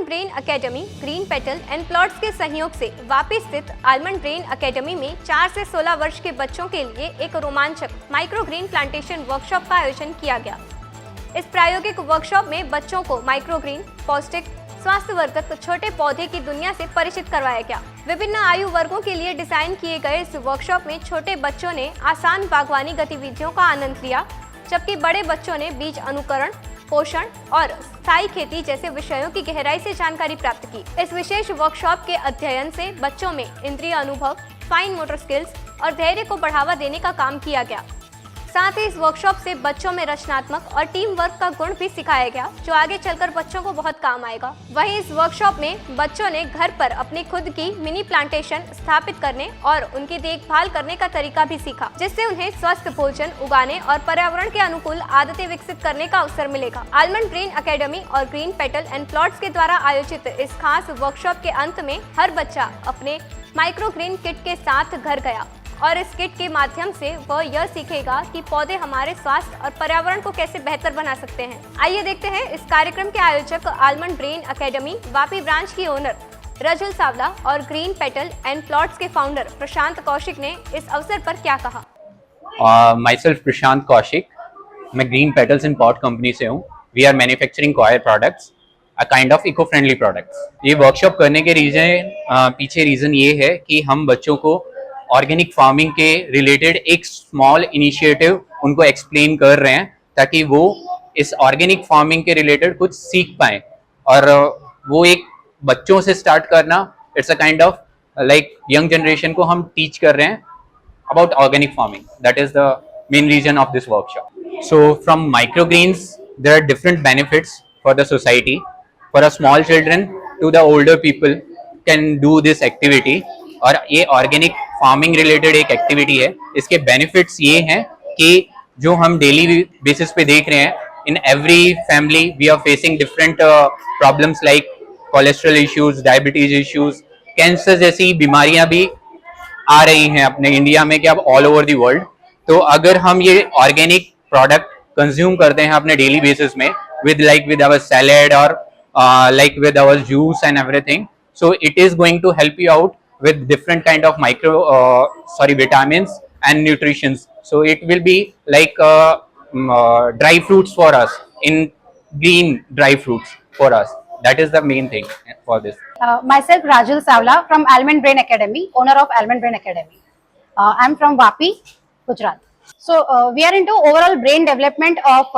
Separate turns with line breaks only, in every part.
Brain academy, green petal and plots के सहयोग से वापी स्थित आलमंड ब्रेन एकेडमी में 4 से 16 वर्ष के बच्चों के लिए एक रोमांचक माइक्रो ग्रीन प्लांटेशन वर्कशॉप का आयोजन किया गया। इस प्रायोगिक वर्कशॉप में बच्चों को माइक्रो ग्रीन, पौष्टिक, स्वास्थ्यवर्धक छोटे पौधे की दुनिया से परिचित करवाया गया। विभिन्न आयु वर्गों के लिए डिजाइन किए गए इस वर्कशॉप में छोटे बच्चों ने आसान बागवानी गतिविधियों का आनंद लिया, जबकि बड़े बच्चों ने बीज अनुकरण, पोषण और स्थायी खेती जैसे विषयों की गहराई से जानकारी प्राप्त की। इस विशेष वर्कशॉप के अध्ययन से बच्चों में इंद्रिय अनुभव, फाइन मोटर स्किल्स और धैर्य को बढ़ावा देने का काम किया गया। साथ ही इस वर्कशॉप से बच्चों में रचनात्मक और टीम वर्क का गुण भी सिखाया गया, जो आगे चलकर बच्चों को बहुत काम आएगा। वहीं इस वर्कशॉप में बच्चों ने घर पर अपनी खुद की मिनी प्लांटेशन स्थापित करने और उनकी देखभाल करने का तरीका भी सीखा, जिससे उन्हें स्वस्थ भोजन उगाने और पर्यावरण के अनुकूल आदतें विकसित करने का अवसर मिलेगा। आलमंड ब्रेन एकेडमी और ग्रीन पेटल एंड प्लॉट्स के द्वारा आयोजित इस खास वर्कशॉप के अंत में हर बच्चा अपने माइक्रो ग्रीन किट के साथ घर गया और इस किट के माध्यम से वह यह सीखेगा कि पौधे हमारे स्वास्थ्य और पर्यावरण को कैसे बेहतर बना सकते हैं। आइए देखते हैं इस कार्यक्रम के आयोजक almond brain academy Vapi branch की ओनर राजुल सावला और ग्रीन पेटल एंड प्लॉट्स के फाउंडर प्रशांत कौशिक ने इस अवसर पर क्या कहा।
माइसेल्फ प्रशांत कौशिक, मैं green petals and pot company से हूँ। We are manufacturing coir products, a kind of eco friendly products. ये वर्कशॉप करने के पीछे रीजन ये है कि हम बच्चों को ऑर्गेनिक फार्मिंग के रिलेटेड एक स्मॉल इनिशिएटिव उनको एक्सप्लेन कर रहे हैं, ताकि वो इस ऑर्गेनिक फार्मिंग के रिलेटेड कुछ सीख पाएं। और वो एक बच्चों से स्टार्ट करना, it's a kind of like young generation को हम टीच कर रहे हैं about organic farming. That is the main reason of this workshop. So from microgreens there are different benefits for the society, for a small children to the older people can do this activity. और ये organic farming related एक activity है। इसके benefits ये हैं कि जो हम डेली बेसिस पे देख रहे हैं, in every family we are facing different problems like cholesterol issues, diabetes issues, cancer जैसी बीमारियां भी आ रही हैं अपने इंडिया में, कि अब ऑल ओवर द वर्ल्ड। तो अगर हम ये ऑर्गेनिक प्रोडक्ट कंज्यूम करते हैं अपने डेली बेसिस में विद आवर सैलेड और like with our juice and everything, so it is going to help you out with different kind of vitamins and nutritions. So it will be like dry fruits for us, in green dry fruits for us. That is the main thing for this.
Myself Rajul Savla from Almond Brain Academy, owner of Almond Brain Academy. I'm from Vapi, Gujarat. So we are into overall brain development of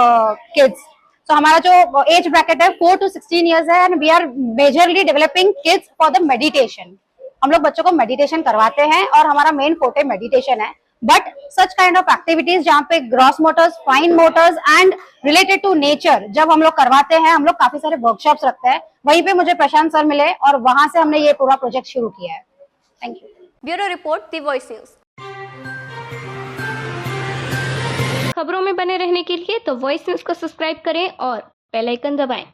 kids. So हमारा जो age bracket है 4 to 16 years है, and we are majorly developing kids for the meditation. हम लोग बच्चों को meditation करवाते हैं और हमारा मेन फोटे मेडिटेशन है, but such kind of activities जहाँ पे gross motors, fine motors and related to nature जब हम लोग करवाते हैं, हम लोग काफी सारे वर्कशॉप्स रखते हैं। वहीं पे मुझे प्रशांत सर मिले और वहां से हमने ये पूरा प्रोजेक्ट शुरू किया है। Thank you.
Bureau report, the voice news. खबरों में बने रहने के लिए तो वॉइस न्यूज को सब्सक्राइब करें और बेल आइकन दबाएं।